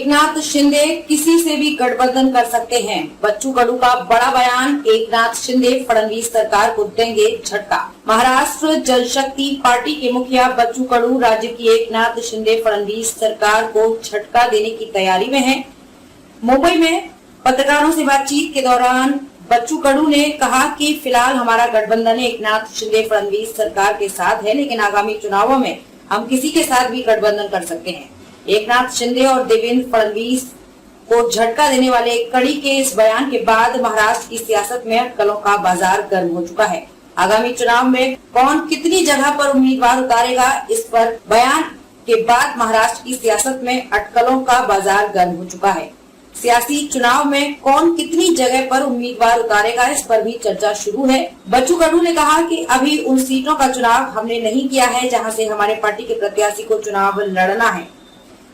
एकनाथ शिंदे किसी से भी गठबंधन कर सकते हैं। बच्चू कडू का बड़ा बयान। एकनाथ शिंदे फडणवीस सरकार को देंगे झटका। महाराष्ट्र जल शक्ति पार्टी के मुखिया बच्चू कडू राज्य की एकनाथ शिंदे फडणवीस सरकार को झटका देने की तैयारी में हैं। मुंबई में पत्रकारों से बातचीत के दौरान बच्चू कडू ने कहा कि फिलहाल हमारा गठबंधन एकनाथ शिंदे फडणवीस सरकार के साथ है, लेकिन आगामी चुनावों में हम किसी के साथ भी गठबंधन कर सकते हैं। एकनाथ शिंदे और देवेंद्र फडणवीस को झटका देने वाले कड़ी के इस बयान के बाद महाराष्ट्र की सियासत में अटकलों का बाजार गर्म हो चुका है। आगामी चुनाव में कौन कितनी जगह पर उम्मीदवार उतारेगा, इस पर बयान के बाद महाराष्ट्र की सियासत में अटकलों का बाजार गर्म हो चुका है। सियासी चुनाव में कौन कितनी जगह पर उम्मीदवार उतारेगा, इस पर भी चर्चा शुरू है। बच्चू कडू ने कहा कि अभी उन सीटों का चुनाव हमने नहीं किया है जहां से हमारे पार्टी के प्रत्याशी को चुनाव लड़ना है।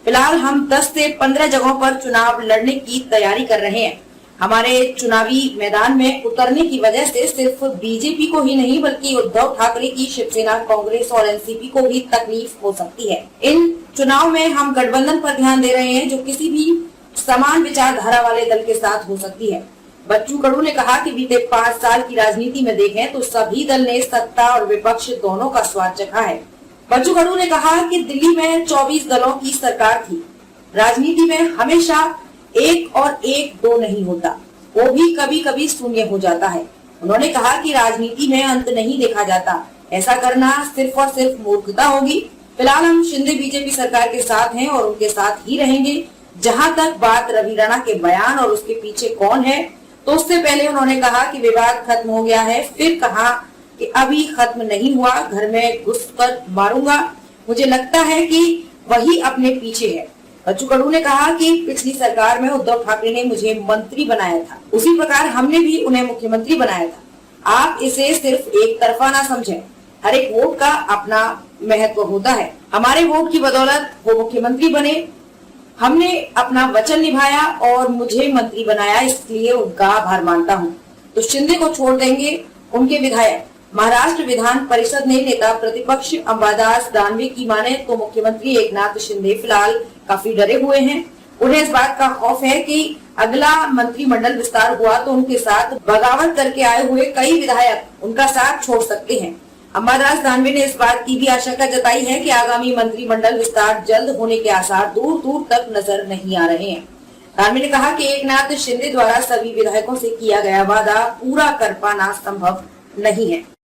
फिलहाल हम 10 से 15 जगहों पर चुनाव लड़ने की तैयारी कर रहे हैं। हमारे चुनावी मैदान में उतरने की वजह से सिर्फ बीजेपी को ही नहीं बल्कि उद्धव ठाकरे की शिवसेना, कांग्रेस और एनसीपी को भी तकलीफ हो सकती है। इन चुनाव में हम गठबंधन पर ध्यान दे रहे हैं जो किसी भी समान विचारधारा वाले दल के साथ हो सकती है। बच्चू कडू ने कहा कि बीते 5 साल की राजनीति में देखें तो सभी दल ने सत्ता और विपक्ष दोनों का स्वाद चखा है। बच्चू कडू ने कहा कि दिल्ली में 24 दलों की सरकार थी। राजनीति में हमेशा 1 और 1 2 नहीं होता, वो भी कभी कभी शून्य हो जाता है। उन्होंने कहा कि राजनीति में अंत नहीं देखा जाता, ऐसा करना सिर्फ और सिर्फ मूर्खता होगी। फिलहाल हम शिंदे बीजेपी सरकार के साथ हैं और उनके साथ ही रहेंगे। जहां तक बात रवि राणा के बयान और उसके पीछे कौन है, तो उससे पहले उन्होंने कहा कि विवाद खत्म हो गया है, फिर कहा कि अभी खत्म नहीं हुआ, घर में घुसकर मारूंगा। मुझे लगता है कि वही अपने पीछे है। बच्चू कडू ने कहा कि पिछली सरकार में उद्धव ठाकरे ने मुझे मंत्री बनाया था, उसी प्रकार हमने भी उन्हें मुख्यमंत्री बनाया था। आप इसे सिर्फ एक तरफा ना समझें, हर एक वोट का अपना महत्व होता है। हमारे वोट की बदौलत वो मुख्यमंत्री बने, हमने अपना वचन निभाया और मुझे मंत्री बनाया, इसलिए उनका आभार मानता हूं। तो शिंदे को छोड़ देंगे उनके विधायक। महाराष्ट्र विधान परिषद ने नेता प्रतिपक्ष अंबादास दानवे की माने तो मुख्यमंत्री एकनाथ शिंदे फिलहाल काफी डरे हुए हैं। उन्हें इस बात का खौफ है कि अगला मंत्रिमंडल विस्तार हुआ तो उनके साथ बगावत करके आए हुए कई विधायक उनका साथ छोड़ सकते हैं। अंबादास दानवे ने इस बात की भी आशंका जताई है कि आगामी मंत्रिमंडल विस्तार जल्द होने के आसार दूर दूर तक नजर नहीं आ रहे हैं। दानवे ने कहा कि एकनाथ शिंदे द्वारा सभी विधायकों से किया गया वादा पूरा कर पाना संभव नहीं है।